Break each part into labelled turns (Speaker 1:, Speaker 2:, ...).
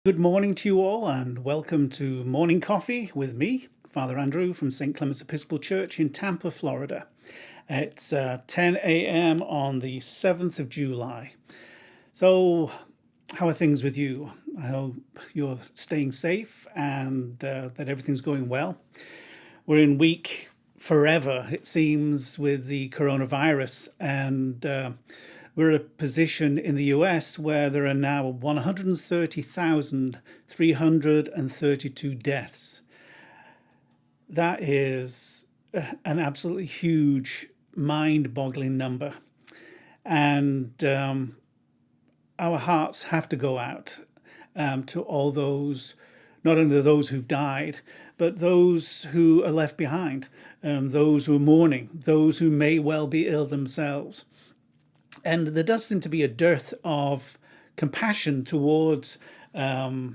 Speaker 1: Good morning to you all, and welcome to Morning Coffee with me, Father Andrew from St. Clement's Episcopal Church in Tampa, Florida. It's 10 a.m. on the 7th of July. So, how are things with you? I hope you're staying safe and that everything's going well. We're in week forever, it seems, with the coronavirus, and we're at a position in the US where there are now 130,332 deaths. That is an absolutely huge, mind boggling number. And our hearts have to go out to all those, not only those who've died, but those who are left behind, those who are mourning, those who may well be ill themselves. And there does seem to be a dearth of compassion towards all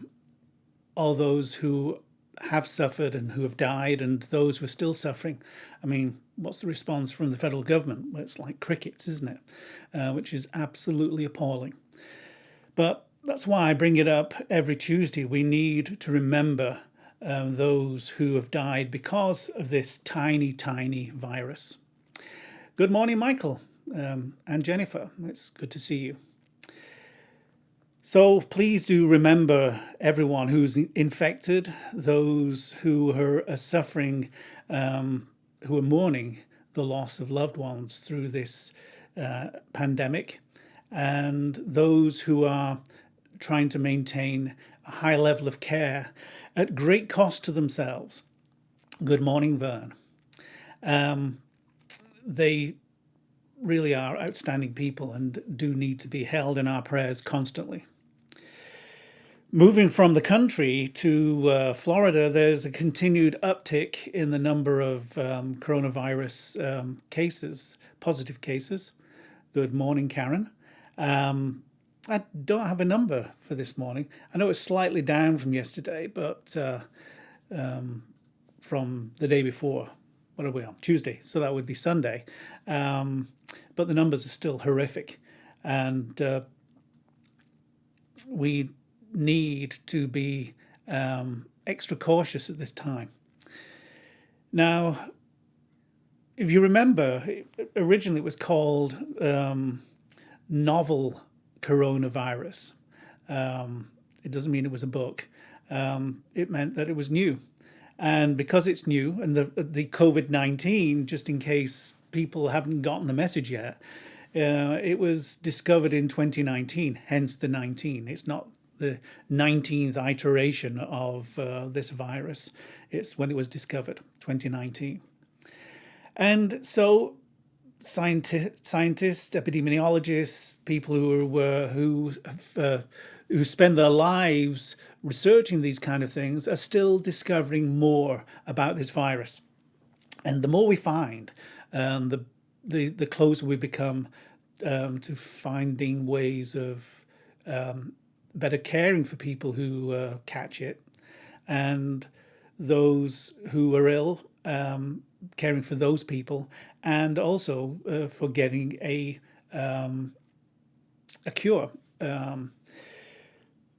Speaker 1: those who have suffered and who have died and those who are still suffering. I mean, what's the response from the federal government? Well, it's like crickets, isn't it? Which is absolutely appalling. But that's why I bring it up every Tuesday. We need to remember those who have died because of this tiny, tiny virus. Good morning, Michael and Jennifer. It's good to see you. So please do remember everyone who's infected, those who are suffering, who are mourning the loss of loved ones through this pandemic, and those who are trying to maintain a high level of care at great cost to themselves. Good morning, Vern. They really are outstanding people and do need to be held in our prayers constantly. Moving from the country to Florida, there's a continued uptick in the number of coronavirus cases, positive cases. Good morning, Karen. I don't have a number for this morning. I know it's slightly down from yesterday, but from the day before, what are we on? Tuesday, so that would be Sunday. But the numbers are still horrific. And we need to be extra cautious at this time. Now, if you remember, originally it was called novel coronavirus. It doesn't mean it was a book. It meant that it was new. And because it's new, and the COVID-19, just in case people haven't gotten the message yet, it was discovered in 2019, hence the 19. It's not the 19th iteration of this virus. It's when it was discovered, 2019. And so scientists, epidemiologists, people who spend their lives researching these kind of things are still discovering more about this virus. And the more we find, the closer we become to finding ways of better caring for people who catch it, and those who are ill, caring for those people, and also for getting a cure,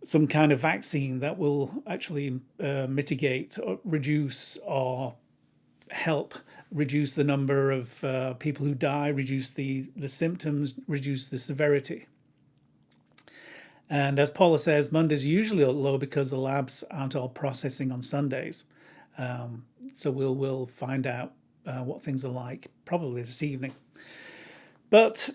Speaker 1: some kind of vaccine that will actually mitigate or reduce or help reduce the number of people who die, reduce the symptoms, reduce the severity. And as Paula says, Monday's usually low because the labs aren't all processing on Sundays. So we'll find out what things are like probably this evening. But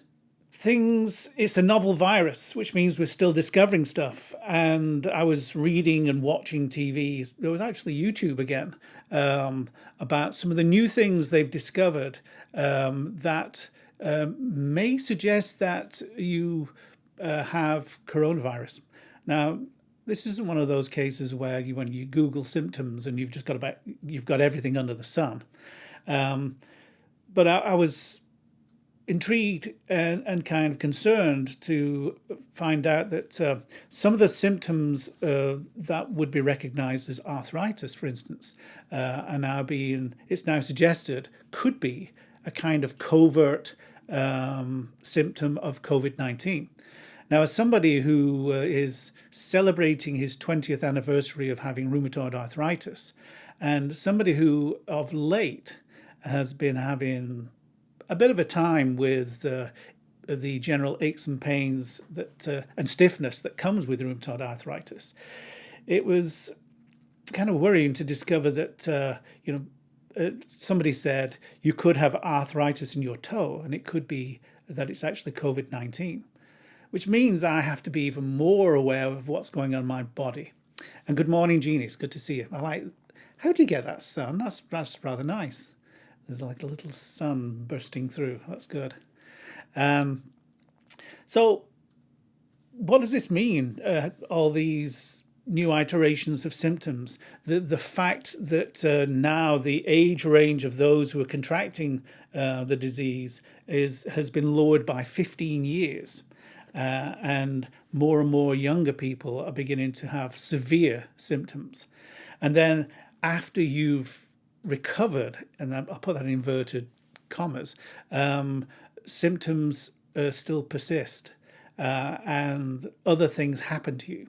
Speaker 1: it's a novel virus, which means we're still discovering stuff. And I was reading and watching TV. There was actually YouTube again about some of the new things they've discovered that may suggest that you have coronavirus. Now, this isn't one of those cases where when you Google symptoms and you've got everything under the sun. But I was intrigued and kind of concerned to find out that some of the symptoms that would be recognized as arthritis, for instance, it's now suggested could be a kind of covert symptom of COVID-19. Now, as somebody who is celebrating his 20th anniversary of having rheumatoid arthritis, and somebody who of late has been having a bit of a time with the general aches and pains that and stiffness that comes with rheumatoid arthritis, it was kind of worrying to discover that somebody said you could have arthritis in your toe, and it could be that it's actually COVID-19, which means I have to be even more aware of what's going on in my body. And good morning, Jeannie. It's good to see you. How do you get that sun? That's rather nice. There's like a little sun bursting through. That's good. So what does this mean? All these new iterations of symptoms, the fact that now the age range of those who are contracting the disease has been lowered by 15 years. And more younger people are beginning to have severe symptoms. And then after you've recovered, and I'll put that in inverted commas, symptoms still persist, and other things happen to you.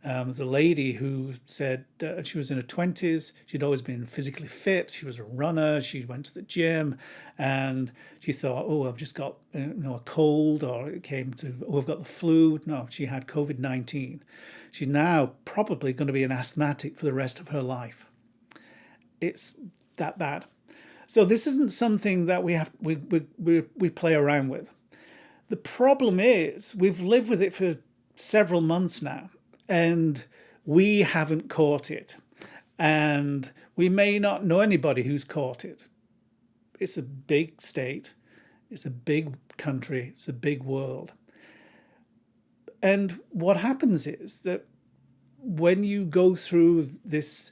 Speaker 1: There's a lady who said she was in her 20s. She'd always been physically fit. She was a runner. She went to the gym, and she thought, "Oh, I've just got a cold," or it came to, "Oh, I've got the flu." No, she had COVID-19. She's now probably going to be an asthmatic for the rest of her life. It's that bad. So this isn't something that we play around with. The problem is we've lived with it for several months now, and we haven't caught it. And we may not know anybody who's caught it. It's a big state. It's a big country. It's a big world. And what happens is that when you go through this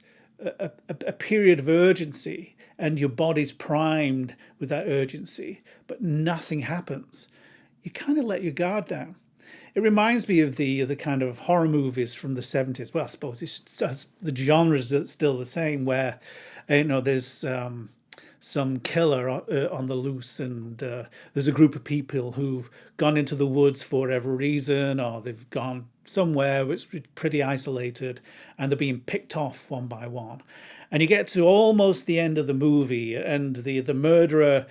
Speaker 1: a period of urgency and your body's primed with that urgency, but nothing happens, you kind of let your guard down. It reminds me of the kind of horror movies from the 70s. Well, I suppose the genres are still the same, where there's some killer on the loose, and there's a group of people who've gone into the woods for whatever reason, or they've gone somewhere which is pretty isolated, and they're being picked off one by one. And you get to almost the end of the movie, and the murderer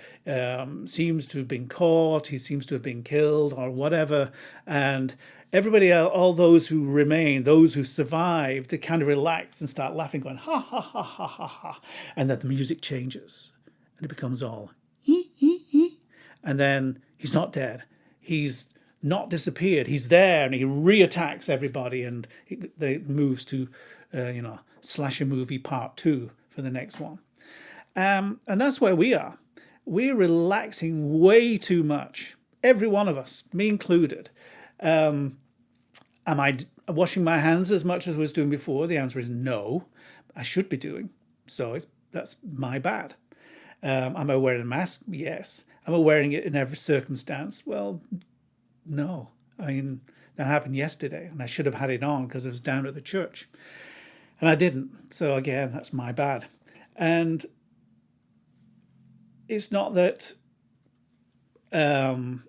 Speaker 1: seems to have been caught, he seems to have been killed or whatever, and everybody else, all those who remain, those who survived, they kind of relax and start laughing, going, ha, ha, ha, ha, ha, ha. And then the music changes, and it becomes all, hee, hee, hee. And then he's not dead. He's not disappeared. He's there, and he reattacks everybody, and it moves to, slasher movie part 2 for the next one. And that's where we are. We're relaxing way too much. Every one of us, me included. Am I washing my hands as much as I was doing before? The answer is no. I should be doing. So that's my bad. Am I wearing a mask? Yes. Am I wearing it in every circumstance? Well, no. I mean, that happened yesterday, and I should have had it on because I was down at the church. And I didn't. So again, that's my bad. And it's not that I'm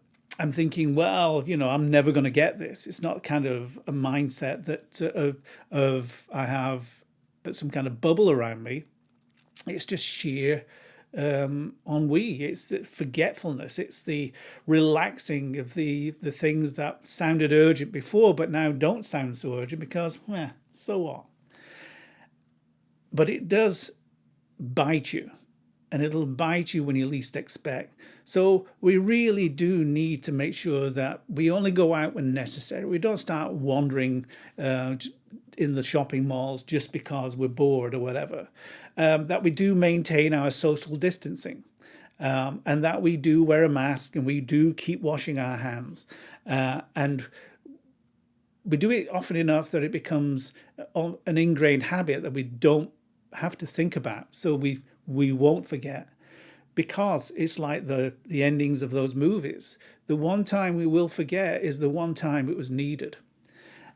Speaker 1: thinking, well, I'm never going to get this. It's not kind of a mindset that I have some kind of bubble around me. It's just sheer ennui. It's forgetfulness. It's the relaxing of the things that sounded urgent before, but now don't sound so urgent because, so what? But it does bite you, and it'll bite you when you least expect. So we really do need to make sure that we only go out when necessary. We don't start wandering in the shopping malls just because we're bored or whatever. That we do maintain our social distancing, and that we do wear a mask, and we do keep washing our hands. And we do it often enough that it becomes an ingrained habit that we don't have to think about, so we won't forget, because it's like the endings of those movies. The one time we will forget is the one time it was needed.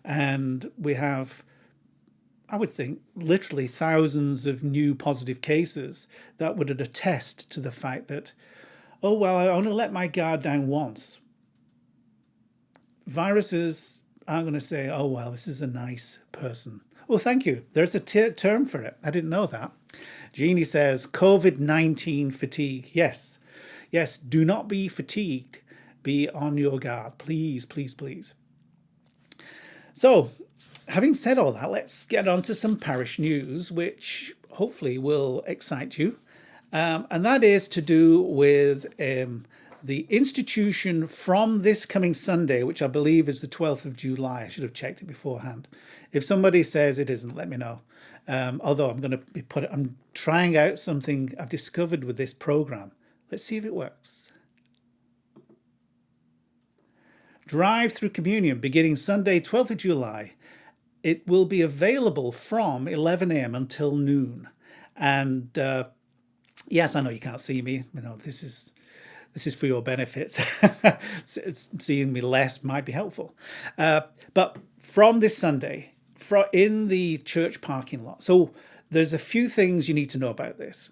Speaker 1: And we have, I would think, literally thousands of new positive cases that would attest to the fact that, oh, well, I only let my guard down once. viruses aren't going to say, oh, well, this is a nice person. Well, thank you. There's a term for it. I didn't know that. Jeannie says COVID-19 fatigue. Yes. Yes, do not be fatigued. Be on your guard. Please, please, please. So, having said all that, let's get on to some parish news, which hopefully will excite you. And that is to do with the institution from this coming Sunday, which I believe is the 12th of July. I should have checked it beforehand. If somebody says it isn't, let me know. Although I'm trying out something I've discovered with this program. Let's see if it works. Drive-through communion beginning Sunday, 12th of July. It will be available from 11 a.m. until noon. And yes, I know you can't see me. You know, this is for your benefits. Seeing me less might be helpful. But from this Sunday, in the church parking lot. So there's a few things you need to know about this.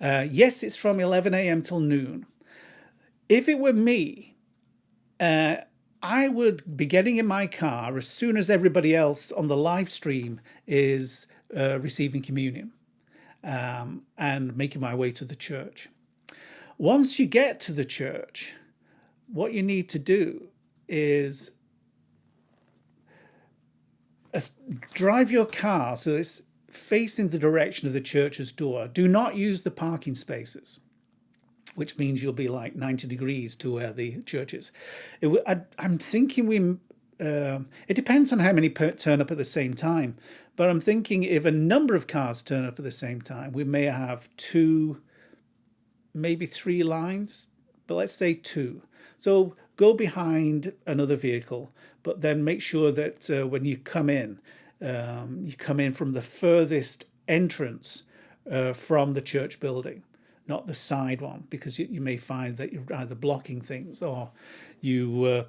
Speaker 1: Yes, it's from 11 a.m. till noon. If it were me, I would be getting in my car as soon as everybody else on the live stream is receiving communion, and making my way to the church. Once you get to the church, what you need to do is drive your car so it's facing the direction of the church's door. Do not use the parking spaces, which means you'll be like 90 degrees to where the church is. I'm thinking it depends on how many turn up at the same time, but I'm thinking if a number of cars turn up at the same time, we may have 2, maybe 3 lines, but let's say 2. So go behind another vehicle, but then make sure that when you come in from the furthest entrance from the church building, not the side one, because you may find that you're either blocking things or you are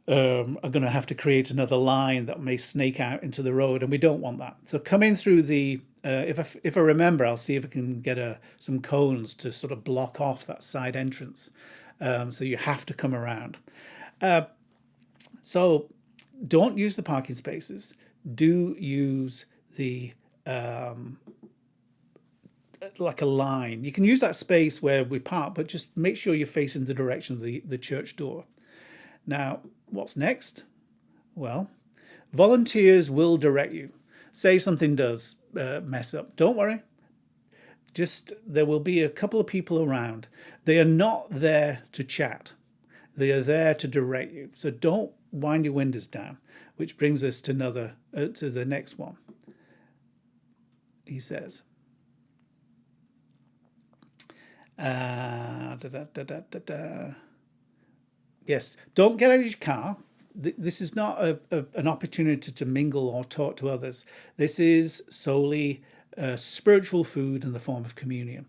Speaker 1: going to have to create another line that may snake out into the road, and we don't want that. So come in through the, if I remember, I'll see if I can get some cones to sort of block off that side entrance. So you have to come around. So don't use the parking spaces. Do use the like a line. You can use that space where we park, but just make sure you're facing the direction of the church door. Now, what's next? Well, volunteers will direct you. Say something does mess up. Don't worry. Just there will be a couple of people around. They are not there to chat. They are there to direct you. So don't wind your windows down, which brings us to the next one. He says, yes, don't get out of your car. This is not an opportunity to mingle or talk to others. This is solely spiritual food in the form of communion.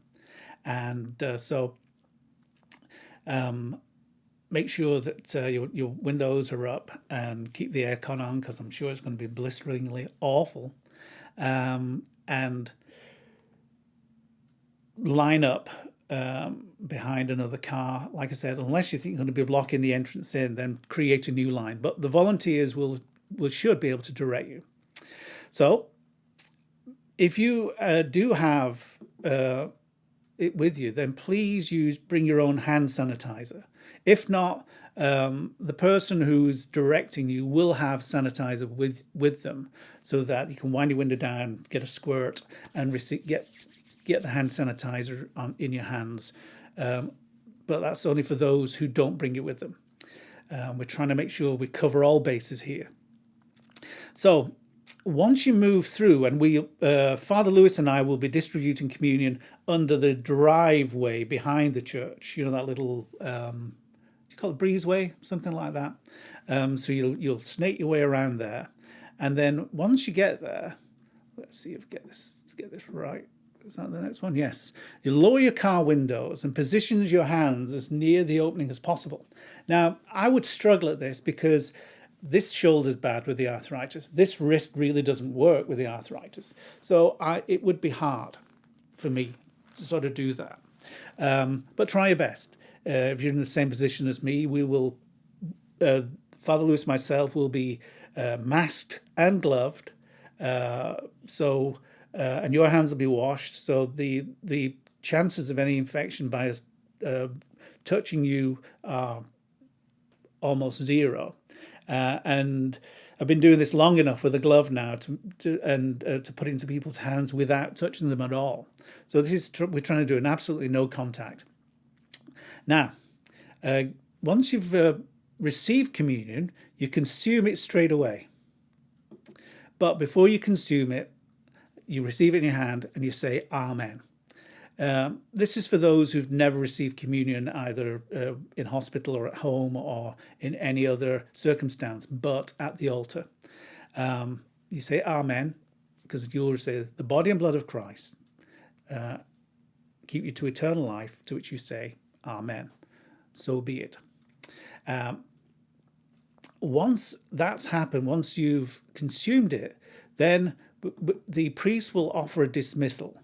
Speaker 1: And so make sure that your windows are up and keep the aircon on, because I'm sure it's going to be blisteringly awful. And line up behind another car. Like I said, unless you think you're going to be blocking the entrance in, then create a new line. But the volunteers should be able to direct you. So if you do have it with you, then please bring your own hand sanitizer. If not, the person who's directing you will have sanitizer with them, so that you can wind your window down, get a squirt, and get the hand sanitizer in your hands. But that's only for those who don't bring it with them. We're trying to make sure we cover all bases here. So once you move through, and Father Lewis and I will be distributing communion under the driveway behind the church. You know, that little, do you call it breezeway? Something like that. So you'll snake your way around there. And then once you get there, let's see if get this right. Is that the next one? Yes. You lower your car windows and position your hands as near the opening as possible. Now, I would struggle at this because this shoulder's bad with the arthritis. This wrist really doesn't work with the arthritis. So it would be hard for me to sort of do that. But try your best. If you're in the same position as me, we will Father Lewis, myself will be masked and gloved. Uh, so, and your hands will be washed. So the chances of any infection by us touching you are almost zero. And I've been doing this long enough with a glove now to put into people's hands without touching them at all. So this is we're trying to do an absolutely no contact. Now, uh, once you've received communion, you consume it straight away. But before you consume it, you receive it in your hand and you say Amen. This is for those who've never received communion either in hospital or at home or in any other circumstance, but at the altar. You say Amen, because you'll say the body and blood of Christ keep you to eternal life, to which you say Amen. So be it. Once that's happened, once you've consumed it, then the priest will offer a dismissal.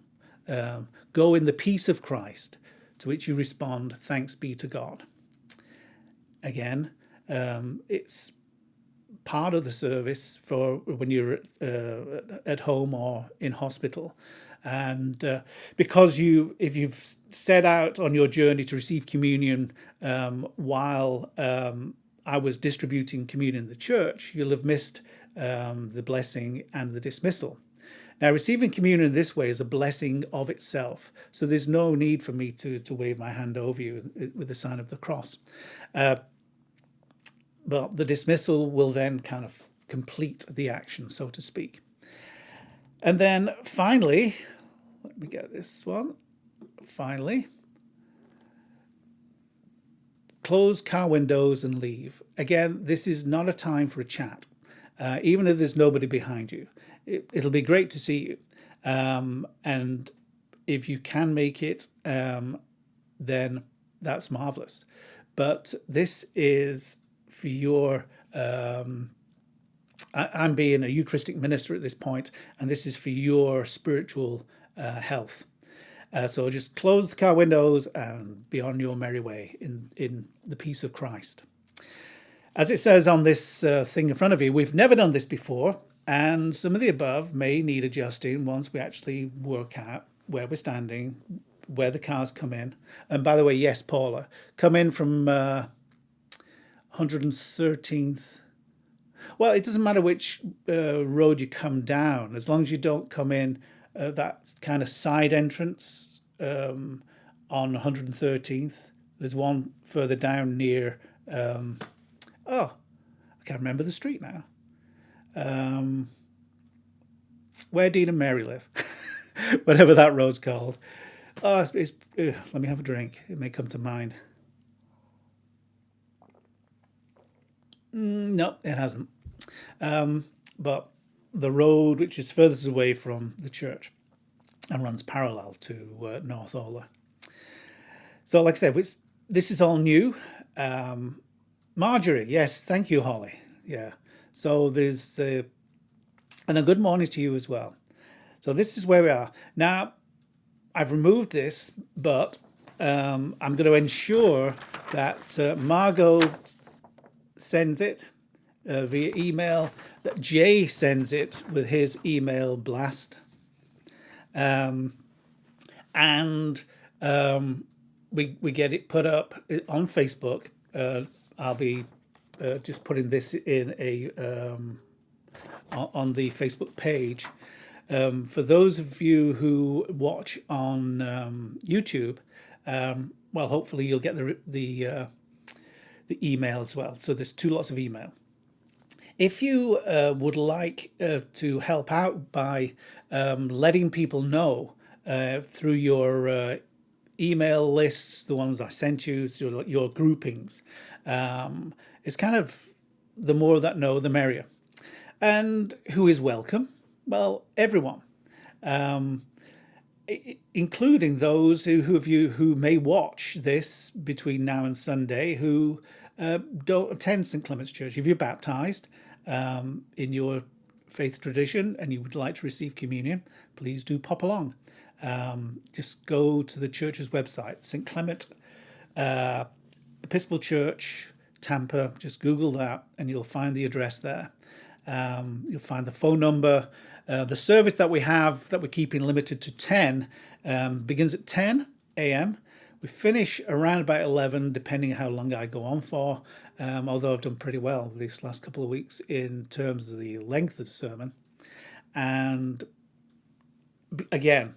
Speaker 1: Go in the peace of Christ, to which you respond, thanks be to God. Again, it's part of the service for when you're at home or in hospital. And because if you've set out on your journey to receive communion while I was distributing communion in the church, you'll have missed the blessing and the dismissal. Now, receiving communion in this way is a blessing of itself. So there's no need for me to wave my hand over you with the sign of the cross. But the dismissal will then kind of complete the action, so to speak. And then finally, let me get this one. Finally, close car windows and leave. Again, this is not a time for a chat, even if there's nobody behind you. It'll be great to see you. And if you can make it, then that's marvelous. But this is for your, I'm being a Eucharistic minister at this point, and this is for your spiritual health. So just close the car windows and be on your merry way in the peace of Christ. As it says on this thing in front of you, we've never done this before, and some of the above may need adjusting once we actually work out where we're standing, where the cars come in. And by the way, yes, Paula, come in from 113th. Well, it doesn't matter which road you come down, as long as you don't come in that kind of side entrance on 113th. There's one further down near, I can't remember the street now. Where Dean and Mary live, whatever that road's called. Let me have a drink. It may come to mind. No, it hasn't. But the road which is furthest away from the church and runs parallel to North Ola. So, like I said, this is all new. Marjorie, yes, thank you, Holly. Yeah. So there's, and a good morning to you as well. So this is where we are. Now, I've removed this, but I'm going to ensure that Margot sends it via email, that Jay sends it with his email blast. And we get it put up on Facebook. I'll be just putting this in on the Facebook page. For those of you who watch on YouTube, well, hopefully you'll get the email as well. So there's two lots of email. If you would like to help out by letting people know through your email lists, the ones I sent you, so your groupings, it's kind of the more that know, the merrier. And who is welcome? Well, everyone, including those who may watch this between now and Sunday who don't attend St. Clement's Church. If you're baptized in your faith tradition and you would like to receive communion, please do pop along. Just go to the church's website, St. Clement Episcopal Church, Tampa. Just Google that and you'll find the address there. You'll find the phone number. The service that we have, that we're keeping limited to 10, begins at 10 a.m. We finish around about 11, depending on how long I go on for, although I've done pretty well these last couple of weeks in terms of the length of the sermon. And again,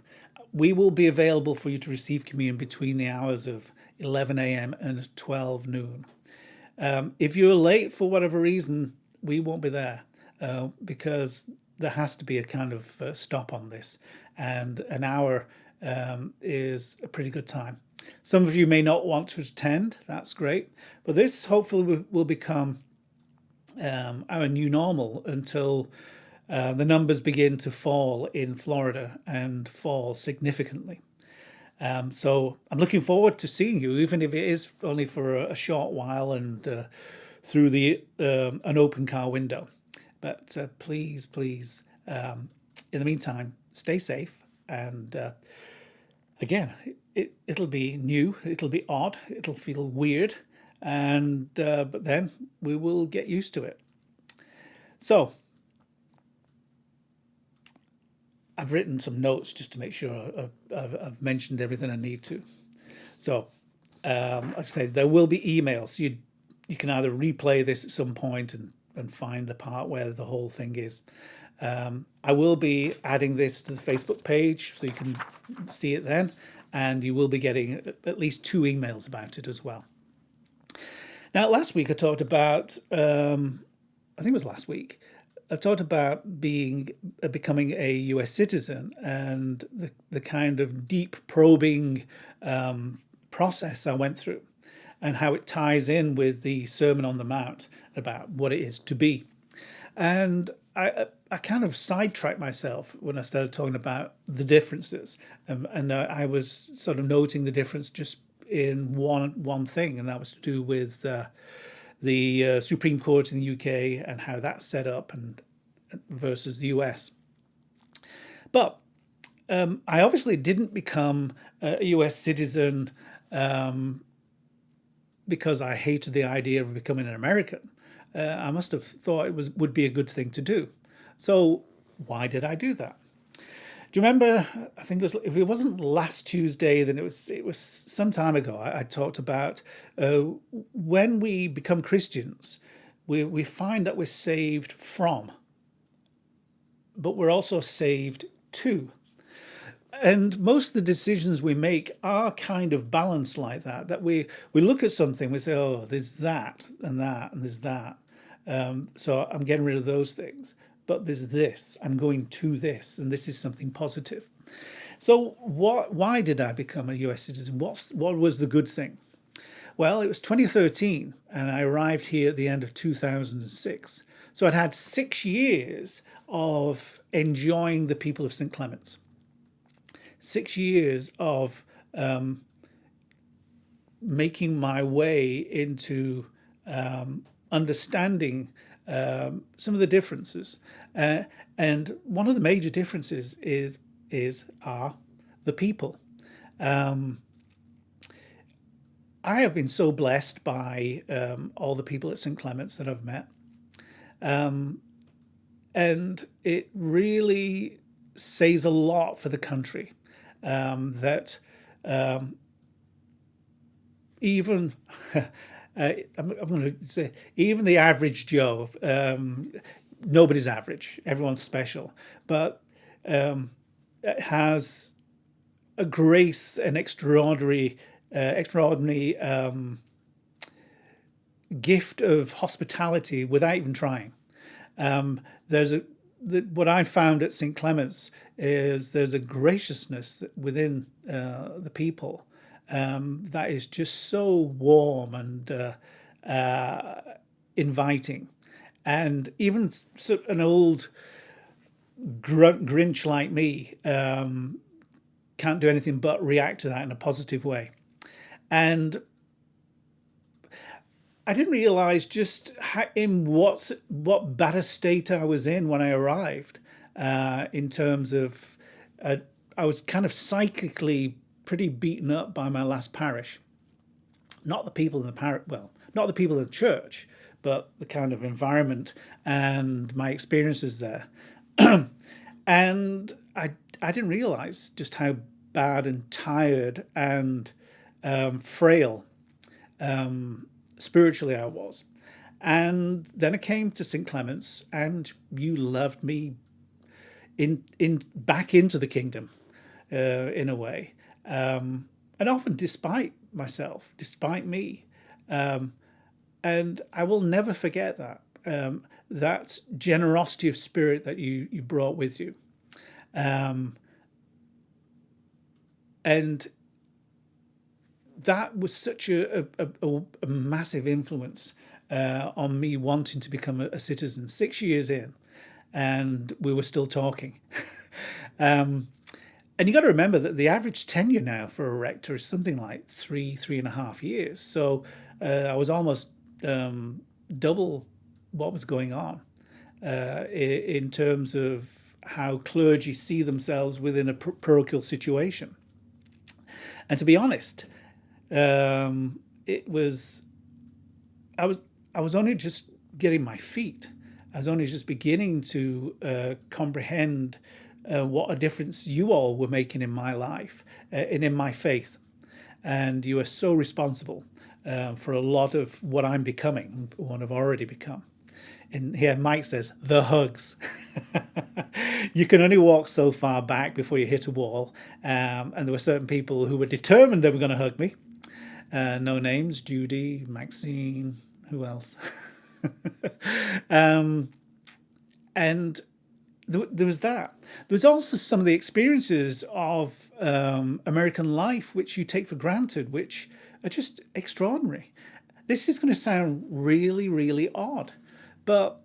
Speaker 1: we will be available for you to receive communion between the hours of 11 a.m. and 12 noon. If you're late for whatever reason, we won't be there because there has to be a kind of stop on this, and an hour is a pretty good time. Some of you may not want to attend, that's great, but this hopefully will become our new normal until the numbers begin to fall in Florida and fall significantly. So I'm looking forward to seeing you, even if it is only for a short while and through an open car window. But please, in the meantime, stay safe. And again, it'll be new, it'll be odd, it'll feel weird, and but then we will get used to it. So I've written some notes just to make sure I've mentioned everything I need to. So, like I say, there will be emails. You can either replay this at some point and find the part where the whole thing is. I will be adding this to the Facebook page so you can see it then, and you will be getting at least 2 emails about it as well. Now, last week I talked about, I think it was last week, I talked about becoming a US citizen and the kind of deep probing process I went through and how it ties in with the Sermon on the Mount about what it is to be. And I kind of sidetracked myself when I started talking about the differences, and I was sort of noting the difference just in one thing, and that was to do with the Supreme Court in the UK and how that's set up and versus the US. But I obviously didn't become a US citizen because I hated the idea of becoming an American. I must have thought it would be a good thing to do. So why did I do that? Do you remember, I think it was, if it wasn't last Tuesday, then it was some time ago, I talked about when we become Christians, we find that we're saved from, but we're also saved to. And most of the decisions we make are kind of balanced like that we look at something, we say, oh, there's that, and there's that. So I'm getting rid of those things. But there's this, I'm going to this, and this is something positive. So why did I become a US citizen? What was the good thing? Well, it was 2013, and I arrived here at the end of 2006. So I'd had 6 years of enjoying the people of St. Clement's. 6 years of making my way into understanding some of the differences, and one of the major differences are the people. I have been so blessed by all the people at St. Clement's that I've met, and it really says a lot for the country that even I'm going to say even the average Joe, nobody's average, everyone's special, but has a grace and extraordinary gift of hospitality without even trying. What I found at St. Clement's is there's a graciousness within the people that is just so warm and inviting. And even an old Grinch like me can't do anything but react to that in a positive way. And I didn't realize just in what bad a state I was in when I arrived, in terms of I was kind of psychically pretty beaten up by my last parish. Not the people in the parish, well, not the people in the church, but the kind of environment and my experiences there. And I didn't realize just how bad and tired and frail spiritually I was. And then I came to St. Clement's, and you loved me in back into the kingdom in a way, and often despite myself, despite me. And I will never forget that that generosity of spirit that you brought with you, and that was such a massive influence on me wanting to become a citizen. 6 years in, and we were still talking. And you got to remember that the average tenure now for a rector is something like 3.5 years. So I was almost double what was going on in terms of how clergy see themselves within a parochial situation. And to be honest, it was I was only just getting my feet. I was only just beginning to comprehend what a difference you all were making in my life and in my faith. And you are so responsible for a lot of what I'm becoming, what I've already become. And here Mike says, the hugs. You can only walk so far back before you hit a wall. And there were certain people who were determined they were going to hug me. No names, Judy, Maxine, who else? And there was that. There was also some of the experiences of American life which you take for granted, which are just extraordinary. This is going to sound really, really odd, but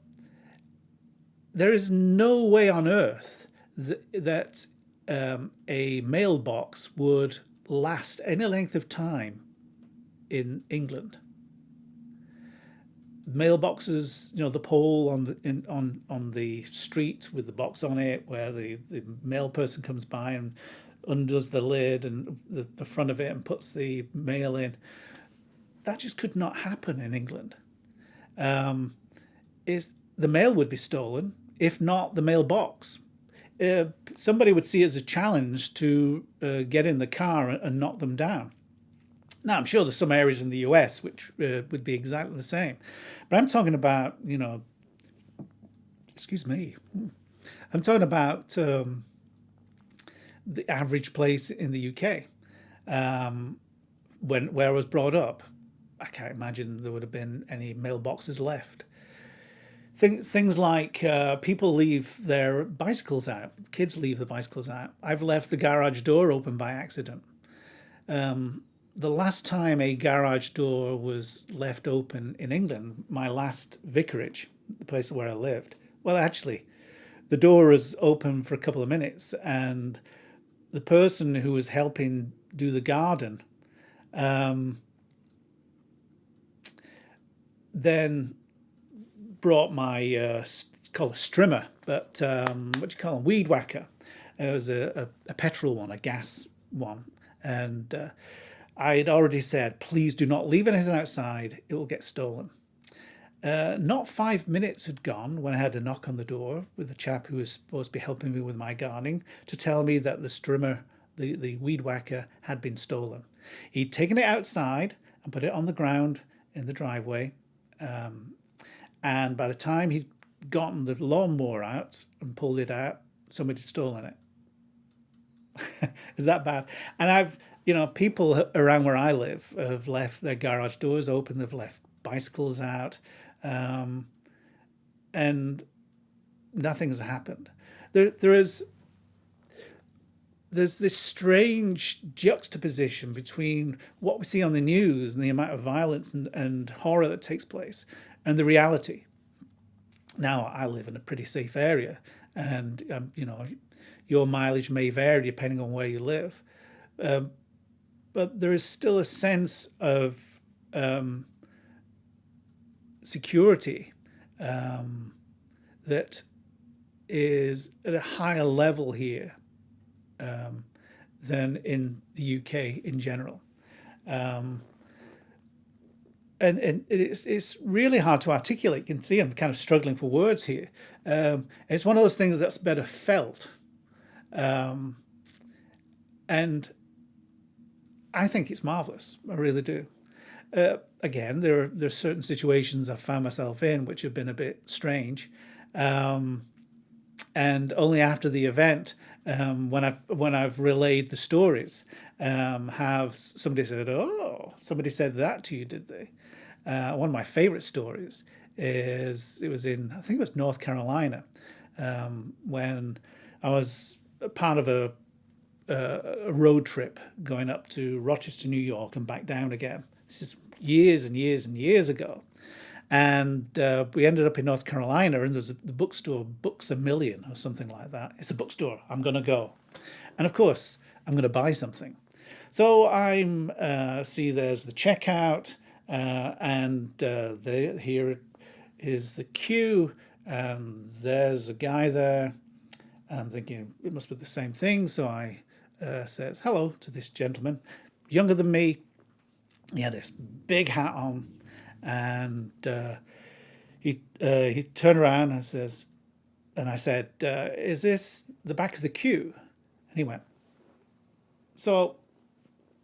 Speaker 1: there is no way on earth that a mailbox would last any length of time in England. Mailboxes, the pole on the street with the box on it, where the mail person comes by and undoes the lid and the front of it and puts the mail in. That just could not happen in England. Is the mail would be stolen, if not the mailbox. Somebody would see it as a challenge to get in the car and knock them down. Now, I'm sure there's some areas in the US which would be exactly the same. But I'm talking about, excuse me, I'm talking about the average place in the UK. Where I was brought up, I can't imagine there would have been any mailboxes left. Things like people leave their bicycles out. Kids leave the bicycles out. I've left the garage door open by accident. The last time a garage door was left open in England, my last vicarage, the place where I lived, well, actually, the door was open for a couple of minutes, and the person who was helping do the garden then brought my call a strimmer, but what do you call them? Weed whacker. It was a petrol one, a gas one, and I had already said, please do not leave anything outside. It will get stolen. Not 5 minutes had gone when I had a knock on the door with the chap who was supposed to be helping me with my gardening to tell me that the strimmer, the weed whacker, had been stolen. He'd taken it outside and put it on the ground in the driveway. And by the time he'd gotten the lawnmower out and pulled it out, somebody had stolen it. Is that bad? And people around where I live have left their garage doors open. They've left bicycles out, and nothing has happened. There's this strange juxtaposition between what we see on the news and the amount of violence and horror that takes place and the reality. Now, I live in a pretty safe area, and your mileage may vary depending on where you live. But there is still a sense of security that is at a higher level here than in the UK in general. and it's really hard to articulate. You can see I'm kind of struggling for words here. It's one of those things that's better felt, and I think it's marvelous. I really do. Again, there are certain situations I've found myself in which have been a bit strange, and only after the event, when I've relayed the stories, have somebody said, "Oh, somebody said that to you, did they?" One of my favorite stories is it was in, I think it was North Carolina, when I was a part of a road trip going up to Rochester, New York, and back down again. This is years and years and years ago. And we ended up in North Carolina, and there's the bookstore, Books a Million or something like that. It's a bookstore. I'm going to go. And of course, I'm going to buy something. So I'm see there's the checkout, and here is the queue, and there's a guy there. And I'm thinking it must be the same thing. So I says hello to this gentleman, younger than me. He had this big hat on, and he turned around and says, and I said, "Is this the back of the queue?" And he went. So,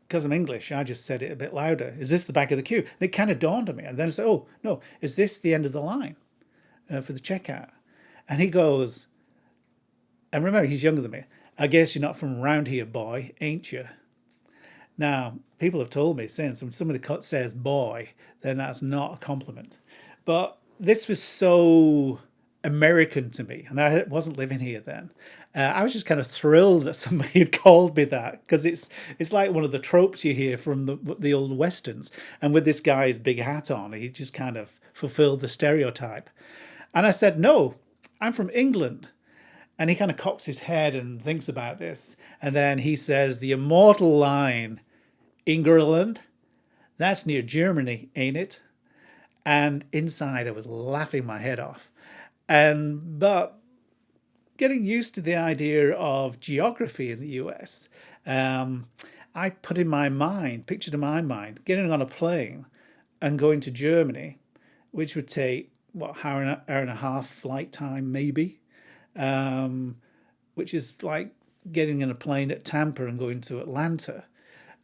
Speaker 1: because I'm English, I just said it a bit louder. "Is this the back of the queue?" And it kind of dawned on me, and then I said, "Oh no, is this the end of the line for the checkout?" And he goes, and remember, he's younger than me. "I guess you're not from around here, boy, ain't you?" Now, people have told me since when somebody says boy, then that's not a compliment. But this was so American to me, and I wasn't living here then. I was just kind of thrilled that somebody had called me that, because it's like one of the tropes you hear from the old westerns. And with this guy's big hat on, he just kind of fulfilled the stereotype. And I said, "No, I'm from England." And he kind of cocks his head and thinks about this. And then he says the immortal line, "England, that's near Germany, ain't it?" And inside I was laughing my head off. But getting used to the idea of geography in the US, I pictured in my mind, getting on a plane and going to Germany, which would take, what, hour and a half flight time, maybe, which is like getting in a plane at Tampa and going to Atlanta.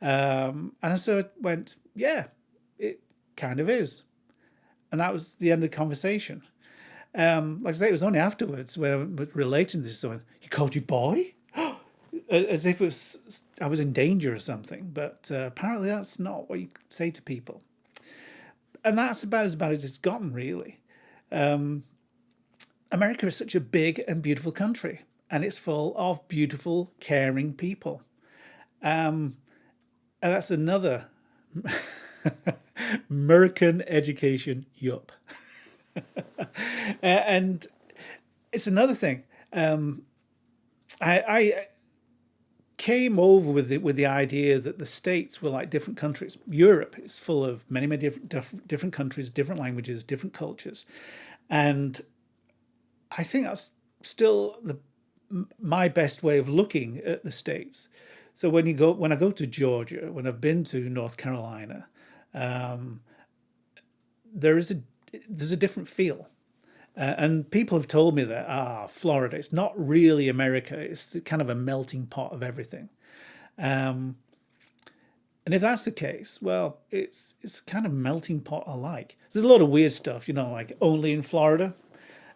Speaker 1: And so I went, yeah, it kind of is. And that was the end of the conversation. Like I say, it was only afterwards when I was relating to someone, "He called you boy?" As if I was in danger or something. But apparently that's not what you say to people. And that's about as bad as it's gotten, really. America is such a big and beautiful country, and it's full of beautiful, caring people. And that's another American education, yup. And it's another thing. I came over with the idea that the States were like different countries. Europe is full of many, many different countries, different languages, different cultures. And I think that's still my best way of looking at the States. So when I go to Georgia, when I've been to North Carolina, there's a different feel. And people have told me that, Florida, it's not really America. It's kind of a melting pot of everything. And if that's the case, well, it's kind of melting pot alike. There's a lot of weird stuff, like only in Florida.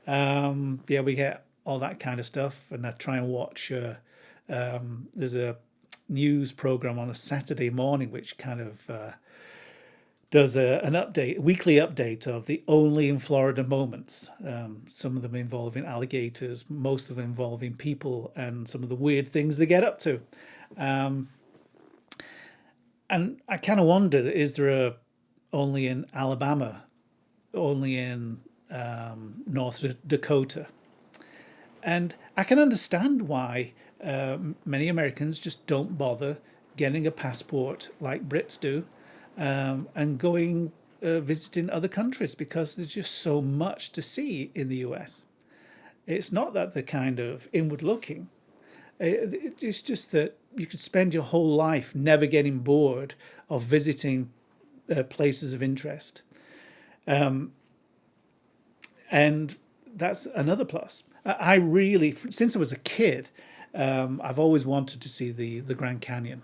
Speaker 1: Yeah, we get all that kind of stuff. And I try and watch, there's a news program on a Saturday morning, which kind of does a weekly update of the only in Florida moments. Some of them involving alligators, most of them involving people, and some of the weird things they get up to. And I kind of wondered, is there a only in Alabama, only in North Dakota? And I can understand why many Americans just don't bother getting a passport like Brits do, and going visiting other countries, because there's just so much to see in the US. It's not that they're kind of inward looking. It's just that you could spend your whole life never getting bored of visiting places of interest. And that's another plus. I really, since I was a kid, I've always wanted to see the Grand Canyon,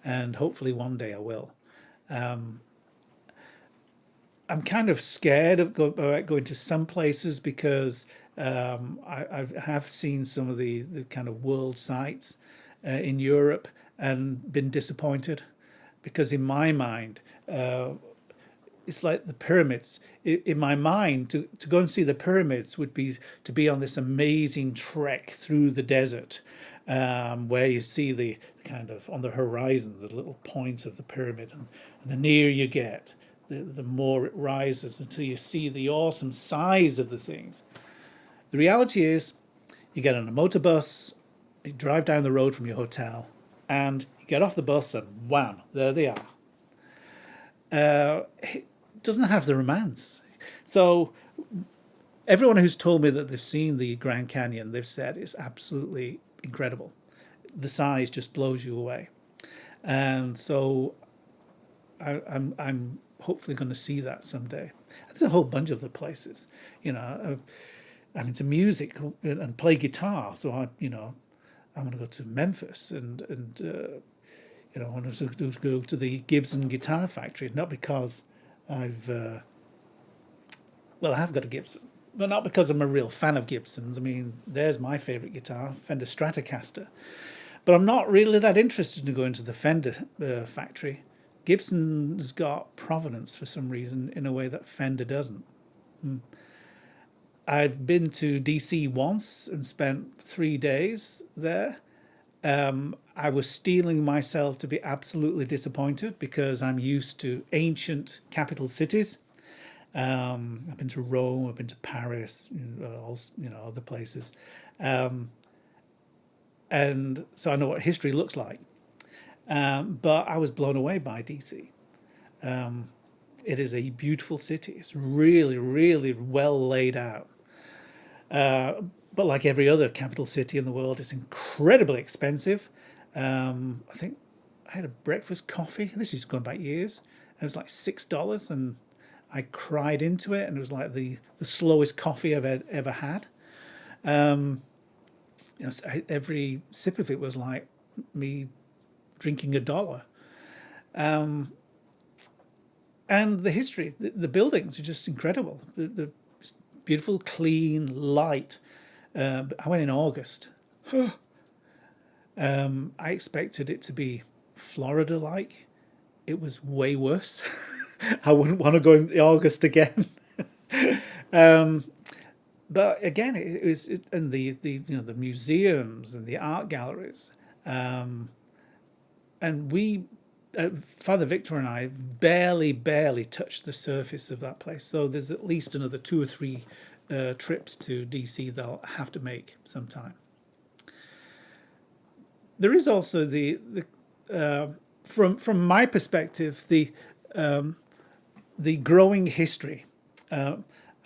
Speaker 1: and hopefully one day I will. I'm kind of scared of about going to some places because I have seen some of the kind of world sites in Europe and been disappointed because in my mind, it's like the pyramids. In my mind, to go and see the pyramids would be to be on this amazing trek through the desert, where you see the kind of on the horizon, the little point of the pyramid, and the nearer you get, the more it rises until you see the awesome size of the things. The reality is, you get on a motor bus, you drive down the road from your hotel, and you get off the bus, and wham, there they are. It doesn't have the romance. So everyone who's told me that they've seen the Grand Canyon, they've said it's absolutely incredible. The size just blows you away, and so I'm hopefully going to see that someday. There's a whole bunch of the places, you know. I'm into music and play guitar, so I want to go to Memphis and I want to go to the Gibson Guitar Factory, not because I've I have got a Gibson, but not because I'm a real fan of Gibsons. I mean, there's my favorite guitar, Fender Stratocaster, but I'm not really that interested in going to the Fender factory. Gibson's got provenance for some reason in a way that Fender doesn't. I've been to DC once and spent 3 days there. I was steeling myself to be absolutely disappointed because I'm used to ancient capital cities. I've been to Rome, I've been to Paris, other places, and so I know what history looks like. But I was blown away by DC. It is a beautiful city. It's really, really well laid out. But like every other capital city in the world, it's incredibly expensive. I think I had a breakfast coffee. This is going back years. It was like $6, and I cried into it, and it was like the slowest coffee I've ever had. Every sip of it was like me drinking $1. And the history, the buildings are just incredible. The beautiful, clean, light. I went in August. I expected it to be Florida-like. It was way worse. I wouldn't want to go in August again. But again, and the museums and the art galleries, and we. Father Victor and I barely touched the surface of that place. So there's at least another 2 or 3 trips to DC that I'll have to make sometime. There is also from my perspective the growing history. I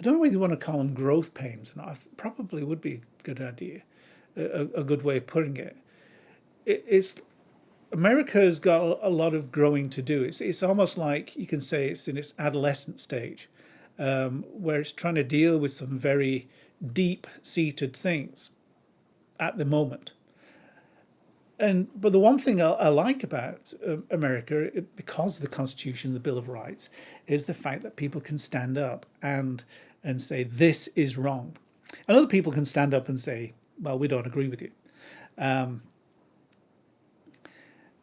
Speaker 1: don't know whether you want to call them growth pains or not. Probably would be a good idea, a good way of putting it. It's America's got a lot of growing to do. It's almost like you can say it's in its adolescent stage, where it's trying to deal with some very deep-seated things at the moment. But the one thing I like about America, because of the Constitution, the Bill of Rights, is the fact that people can stand up and say this is wrong, and other people can stand up and say, well, we don't agree with you.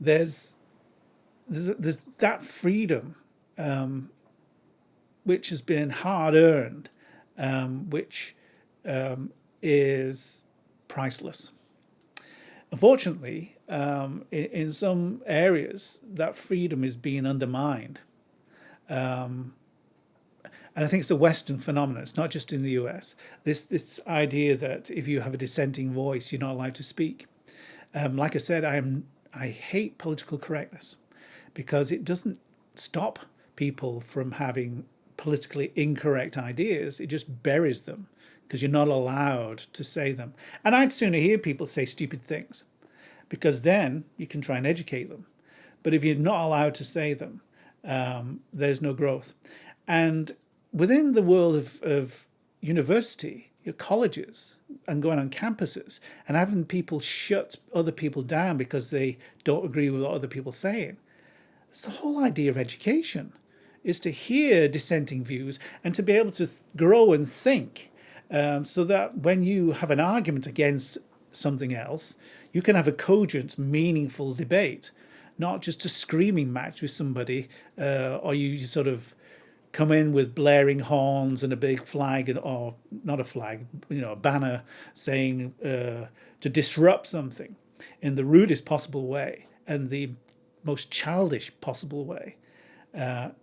Speaker 1: There's that freedom, which has been hard earned, which is priceless. Unfortunately, in some areas, that freedom is being undermined. And I think it's a Western phenomenon. It's not just in the US. This idea that if you have a dissenting voice, you're not allowed to speak. Like I said, I hate political correctness because it doesn't stop people from having politically incorrect ideas. It just buries them because you're not allowed to say them. And I'd sooner hear people say stupid things because then you can try and educate them. But if you're not allowed to say them, there's no growth. And within the world of university, your colleges, and going on campuses and having people shut other people down because they don't agree with what other people are saying. It's the whole idea of education, is to hear dissenting views and to be able to grow and think, so that when you have an argument against something else, you can have a cogent, meaningful debate, not just a screaming match with somebody, or you sort of come in with blaring horns and a big flag, or not a flag, a banner saying, to disrupt something in the rudest possible way and the most childish possible way,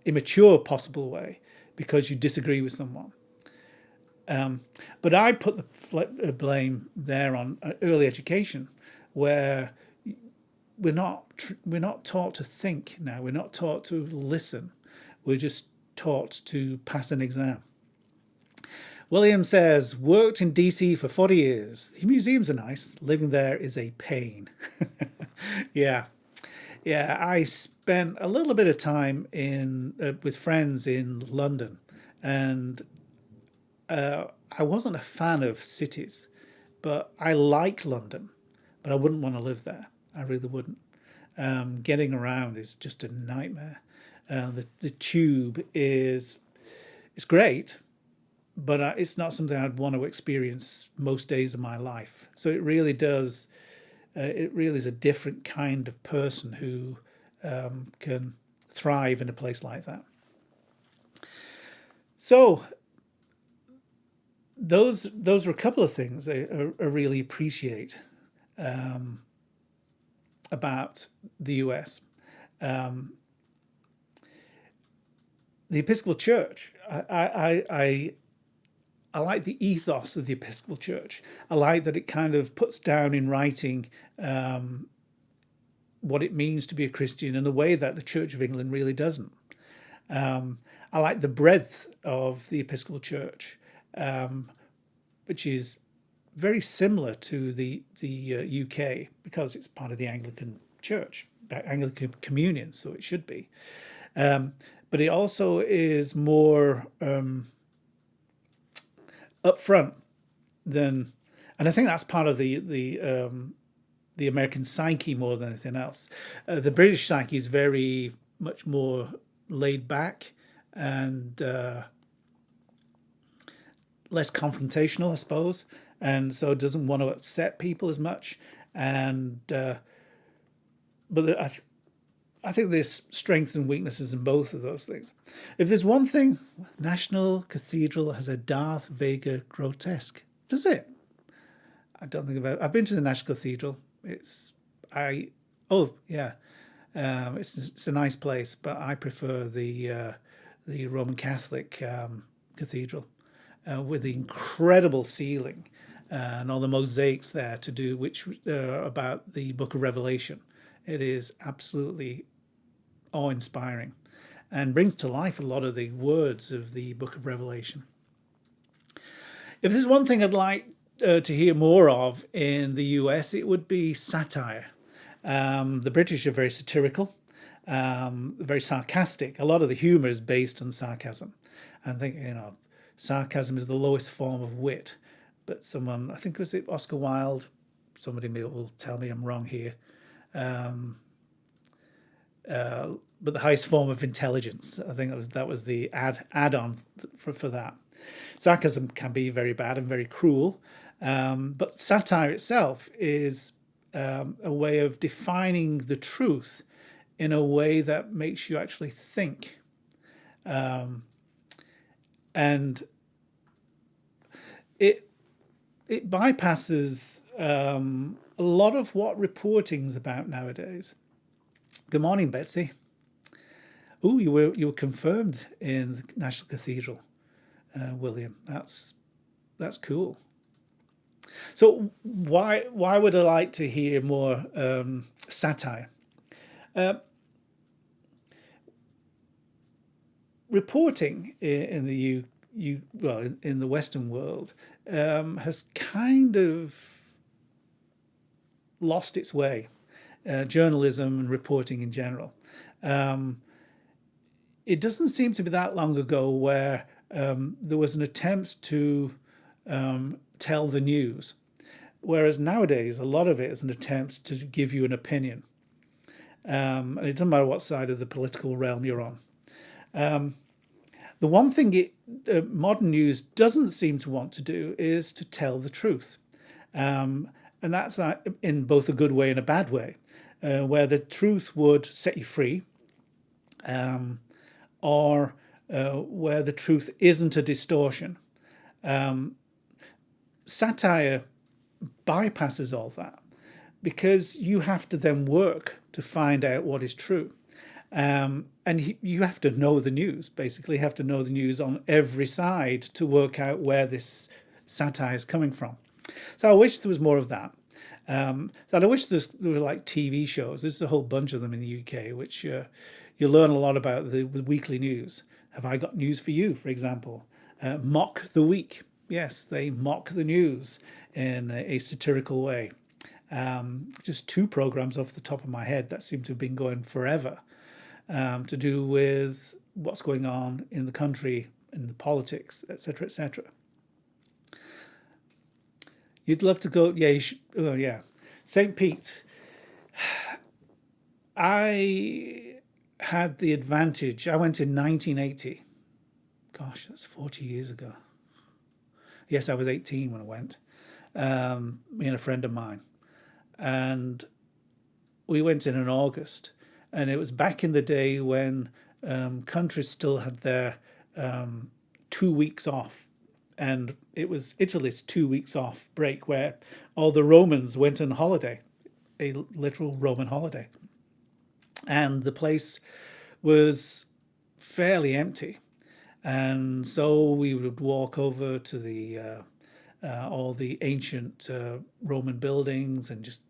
Speaker 1: immature possible way, because you disagree with someone. But I put the blame there on early education, where we're not taught to think now. We're not taught to listen. We're just taught to pass an exam. William says, worked in DC for 40 years. The museums are nice. Living there is a pain. Yeah. Yeah, I spent a little bit of time with friends in London, and I wasn't a fan of cities, but I like London, but I wouldn't want to live there. I really wouldn't. Getting around is just a nightmare. The tube is it's great, but it's not something I'd want to experience most days of my life. So it really does. It really is a different kind of person who can thrive in a place like that. So those are a couple of things I really appreciate about the US. The Episcopal Church, I like the ethos of the Episcopal Church. I like that it kind of puts down in writing what it means to be a Christian in a way that the Church of England really doesn't. I like the breadth of the Episcopal Church, which is very similar to the UK, because it's part of the Anglican Church, Anglican Communion, so it should be. But it also is more upfront than, and I think that's part of the American psyche more than anything else. The British psyche is very much more laid back and less confrontational, I suppose, and so it doesn't want to upset people as much. And but I think there's strengths and weaknesses in both of those things. If there's one thing, National Cathedral has a Darth Vader grotesque. Does it? I don't think about it. I've been to the National Cathedral. It's a nice place, but I prefer the Roman Catholic cathedral with the incredible ceiling and all the mosaics there to do, which about the Book of Revelation. It is absolutely awe-inspiring and brings to life a lot of the words of the Book of Revelation. If there's one thing I'd like to hear more of in the US, it would be satire. The British are very satirical, very sarcastic. A lot of the humor is based on sarcasm. I think, sarcasm is the lowest form of wit. But someone, I think was it Oscar Wilde, somebody will tell me I'm wrong here, but the highest form of intelligence. I think that was the add-on for that. Sarcasm can be very bad and very cruel, but satire itself is a way of defining the truth in a way that makes you actually think. And it bypasses a lot of what reporting's about nowadays. Good morning, Betsy. Oh, you were confirmed in the National Cathedral, William. That's cool. So why would I like to hear more satire? Reporting in the in the Western world has kind of lost its way. Journalism and reporting in general. it doesn't seem to be that long ago where there was an attempt to tell the news, whereas nowadays a lot of it is an attempt to give you an opinion. And it doesn't matter what side of the political realm you're on. The one thing modern news doesn't seem to want to do is to tell the truth. And that's in both a good way and a bad way, where the truth would set you free, or where the truth isn't a distortion. Satire bypasses all that because you have to then work to find out what is true. And you have to know the news, basically. You have to know the news on every side to work out where this satire is coming from. So I wish there was more of that. So I wish there were like TV shows. There's a whole bunch of them in the UK, which you learn a lot about the weekly news. Have I got news for you, for example? Mock the Week. Yes, they mock the news in a satirical way. Just two programs off the top of my head that seem to have been going forever, to do with what's going on in the country, in the politics, etc., etc. You'd love to go, yeah, you should, oh, yeah. St. Pete. I had the advantage. I went in 1980. Gosh, that's 40 years ago. Yes, I was 18 when I went. Me and a friend of mine. And we went in August. And it was back in the day when countries still had their 2 weeks off. And it was Italy's 2 weeks off break where all the Romans went on holiday, a literal Roman holiday. And the place was fairly empty. And so we would walk over to the all the ancient Roman buildings and just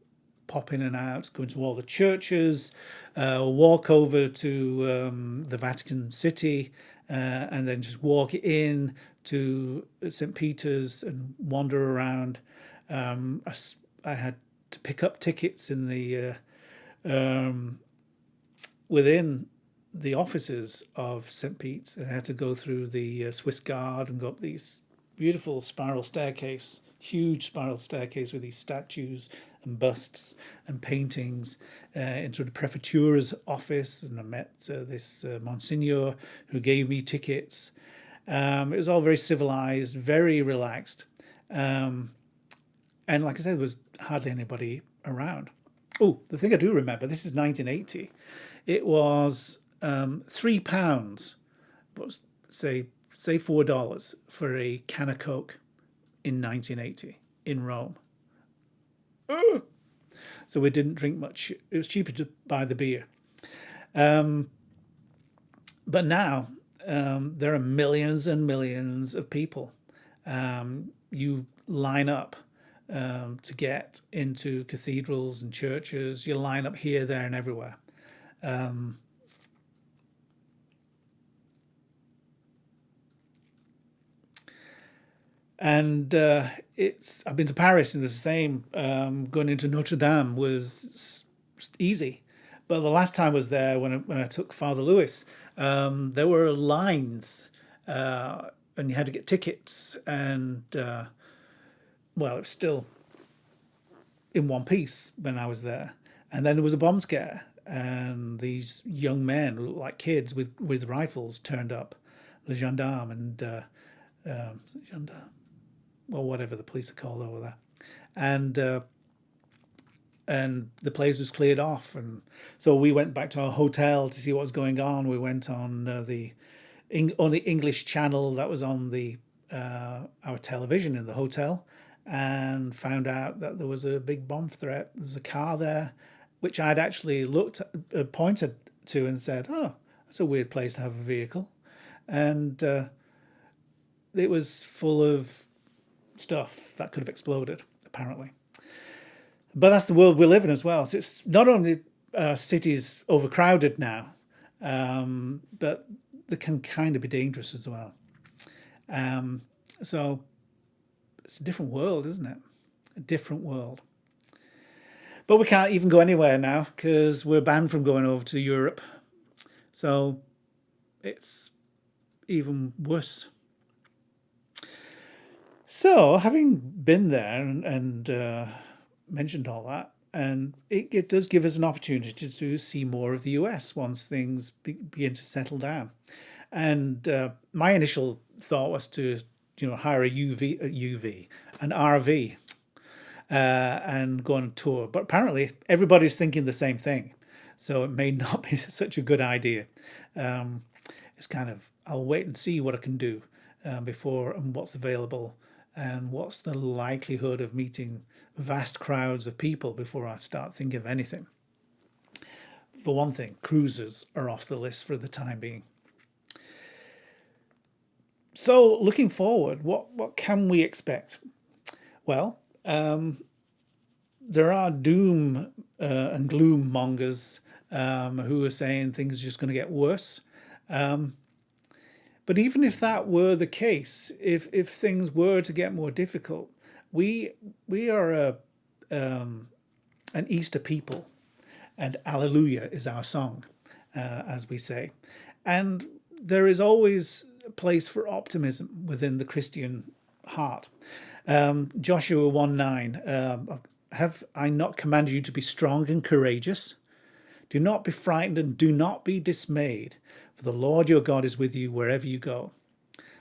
Speaker 1: pop in and out, go into all the churches, walk over to the Vatican City, and then just walk in to St. Peter's and wander around. I had to pick up tickets in the within the offices of St. Pete's. I had to go through the Swiss Guard and go up these beautiful spiral staircase, huge spiral staircase with these statues and busts and paintings into the prefecture's office. And I met this Monsignor who gave me tickets. It was all very civilized, very relaxed. And like I said, there was hardly anybody around. Oh, the thing I do remember, this is 1980. It was £3, but say $4 for a can of Coke in 1980 in Rome. So we didn't drink much. It was cheaper to buy the beer. But now there are millions and millions of people. You line up to get into cathedrals and churches. You line up here, there, and everywhere. And I've been to Paris and it was the same. Going into Notre Dame was easy. But the last time I was there, when I took Father Lewis, there were lines, and you had to get tickets. And well, it was still in one piece when I was there. And then there was a bomb scare, and these young men who looked like kids with rifles turned up, the gendarme and gendarme, or whatever the police are called over there, and the place was cleared off, and so we went back to our hotel to see what was going on. We went on the English channel that was on the our television in the hotel, and found out that there was a big bomb threat. There's a car there, which I'd actually pointed to and said, "Oh, that's a weird place to have a vehicle," and it was full of stuff that could have exploded, apparently. But that's the world we live in as well. So it's not only cities overcrowded now, but they can kind of be dangerous as well. So it's a different world, isn't it? A different world. But we can't even go anywhere now because we're banned from going over to Europe. So it's even worse. So, having been there and mentioned all that, and it does give us an opportunity to see more of the US once things begin to settle down. And my initial thought was to, hire an RV, and go on a tour. But apparently, everybody's thinking the same thing, so it may not be such a good idea. Um, it's kind of, I'll wait and see what I can do before, and what's available, and what's the likelihood of meeting vast crowds of people before I start thinking of anything. For one thing, cruises are off the list for the time being. So, looking forward, what can we expect? Well, there are doom and gloom mongers who are saying things are just going to get worse. But even if that were the case, if things were to get more difficult, we are an Easter people, and Alleluia is our song, as we say. And there is always a place for optimism within the Christian heart. Joshua 1:9, have I not commanded you to be strong and courageous? Do not be frightened and do not be dismayed, for the Lord your God is with you wherever you go.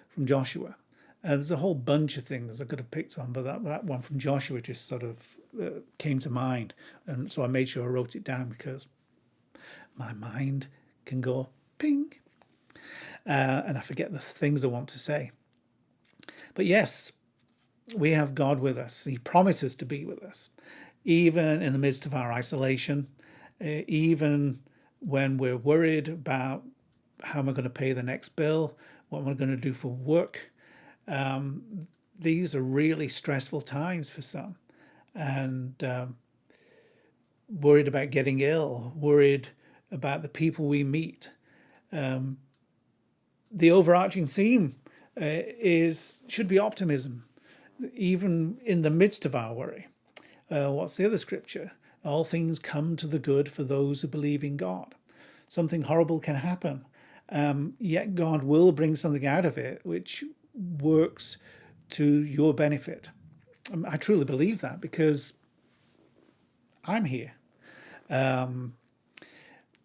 Speaker 1: From Joshua. There's a whole bunch of things I could have picked on, but that one from Joshua just sort of came to mind. And so I made sure I wrote it down, because my mind can go ping, and I forget the things I want to say. But yes, we have God with us. He promises to be with us, even in the midst of our isolation, even when we're worried about how am I going to pay the next bill, what am I going to do for work. These are really stressful times for some, and worried about getting ill, worried about the people we meet. The overarching theme should be optimism, even in the midst of our worry. What's the other scripture? All things come to the good for those who believe in God. Something horrible can happen, yet God will bring something out of it which works to your benefit. I truly believe that, because I'm here.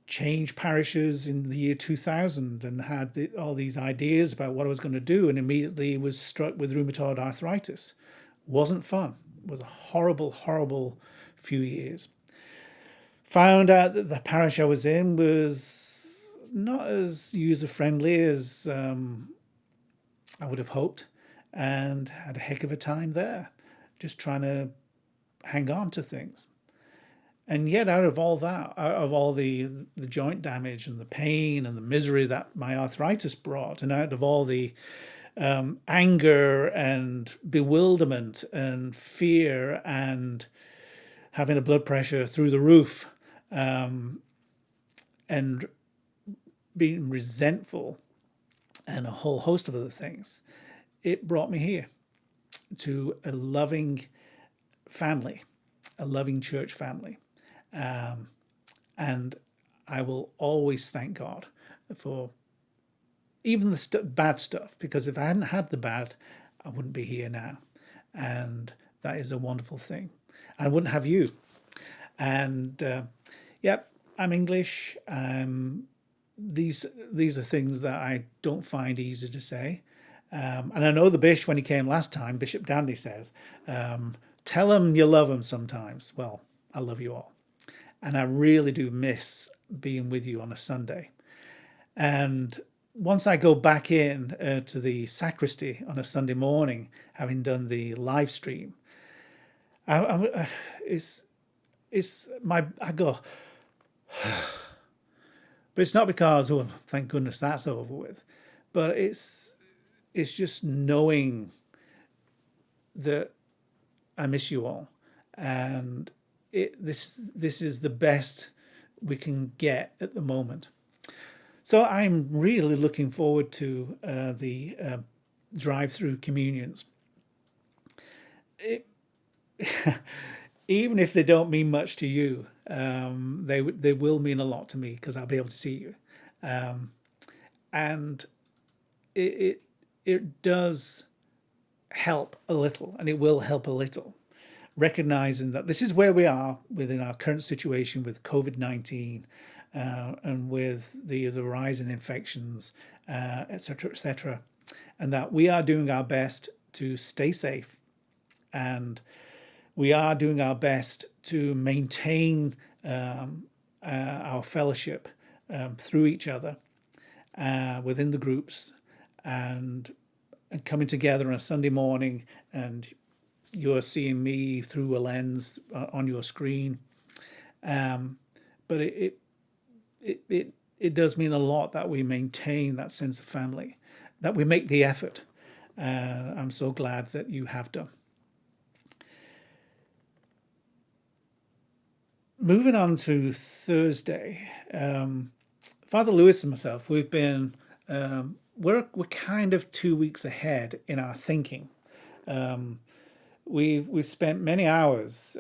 Speaker 1: Changed parishes in the year 2000 and had all these ideas about what I was going to do, and immediately was struck with rheumatoid arthritis. Wasn't fun. It was a horrible, horrible few years. Found out that the parish I was in was not as user-friendly as I would have hoped, and had a heck of a time there, just trying to hang on to things. And yet, out of all that, out of all the joint damage and the pain and the misery that my arthritis brought, and out of all the anger and bewilderment and fear and having a blood pressure through the roof, and being resentful and a whole host of other things, it brought me here to a loving family, a loving church family. And I will always thank God for even the bad stuff, because if I hadn't had the bad, I wouldn't be here now. And that is a wonderful thing. I wouldn't have you. And I'm English. These are things that I don't find easy to say. And I know the Bishop, when he came last time, Bishop Dandy says, tell him you love him sometimes. Well, I love you all. And I really do miss being with you on a Sunday. And once I go back in to the sacristy on a Sunday morning, having done the live stream, I go, but it's not because, oh, thank goodness that's over with, but it's just knowing that I miss you all, and this is the best we can get at the moment. So I'm really looking forward to the drive-through communions. Even if they don't mean much to you, they will mean a lot to me, because I'll be able to see you. and it, it it does help a little, and it will help a little, recognizing that this is where we are within our current situation with COVID-19, and with the rise in infections, etc., etc., and that we are doing our best to stay safe, and we are doing our best to maintain our fellowship through each other within the groups, and coming together on a Sunday morning, and you're seeing me through a lens on your screen. But it does mean a lot that we maintain that sense of family, that we make the effort. I'm so glad that you have done. Moving on to Thursday, Father Lewis and myself, we're kind of 2 weeks ahead in our thinking. We've spent many hours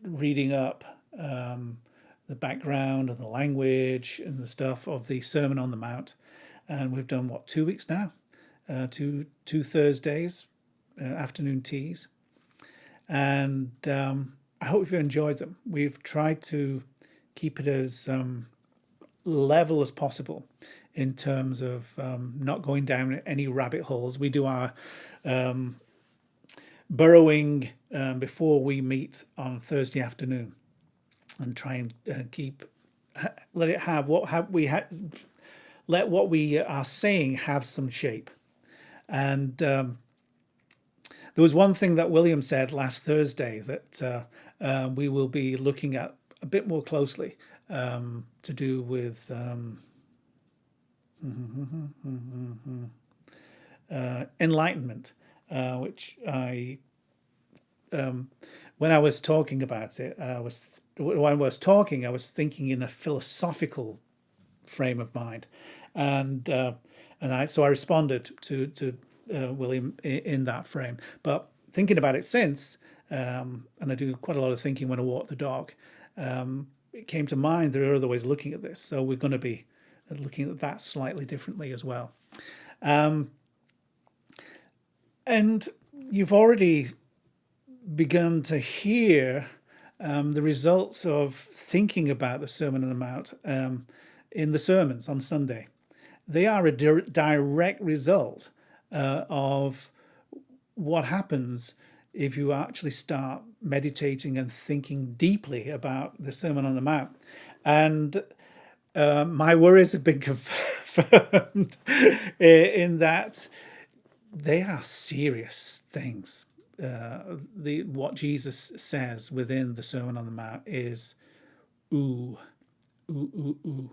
Speaker 1: reading up the background and the language and the stuff of the Sermon on the Mount, and we've done 2 weeks now, two Thursdays, afternoon teas, and I hope you've enjoyed them. We've tried to keep it as level as possible in terms of not going down any rabbit holes. We do our burrowing before we meet on Thursday afternoon, and try and let what we are saying have some shape. And there was one thing that William said last Thursday that we will be looking at a bit more closely, to do with enlightenment, which I, when I was talking about it, I was thinking in a philosophical frame of mind, and I responded to William in that frame. But thinking about it since, and I do quite a lot of thinking when I walk the dog, it came to mind there are other ways of looking at this. So we're going to be looking at that slightly differently as well. And you've already begun to hear the results of thinking about the Sermon on the Mount in the sermons on Sunday. They are a direct result of what happens if you actually start meditating and thinking deeply about the Sermon on the Mount. And my worries have been confirmed in that they are serious things. What Jesus says within the Sermon on the Mount is ooh, ooh, ooh, ooh.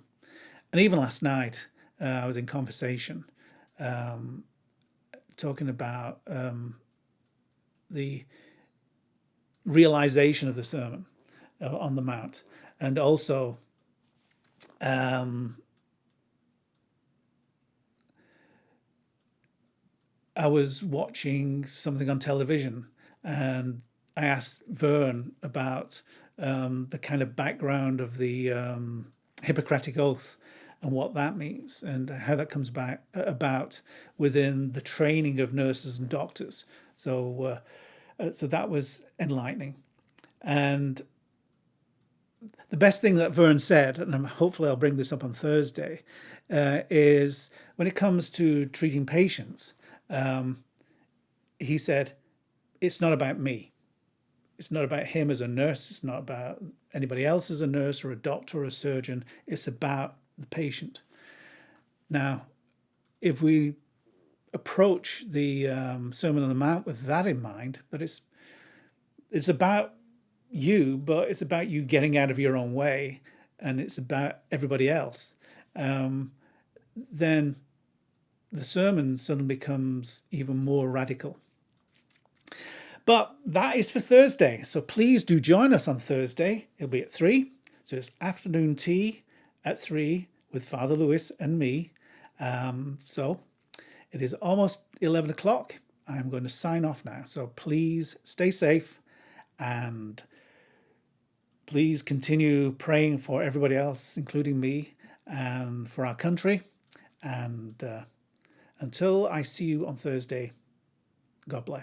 Speaker 1: And even last night, I was in conversation talking about the realization of the Sermon on the Mount, and also I was watching something on television, and I asked Vern about the kind of background of the Hippocratic Oath and what that means, and how that comes about within the training of nurses and doctors. So that was enlightening. And the best thing that Vern said, and hopefully I'll bring this up on Thursday, is when it comes to treating patients, he said, it's not about me. It's not about him as a nurse. It's not about anybody else as a nurse or a doctor or a surgeon. It's about the patient. Now, if we approach the Sermon on the Mount with that in mind, that it's about you, but it's about you getting out of your own way, and it's about everybody else, then the sermon suddenly becomes even more radical. But that is for Thursday. So please do join us on Thursday. It'll be at 3. So it's afternoon tea at 3 with Father Lewis and me. So it is almost 11 o'clock. I'm going to sign off now. So please stay safe, and please continue praying for everybody else, including me, and for our country. And until I see you on Thursday, God bless.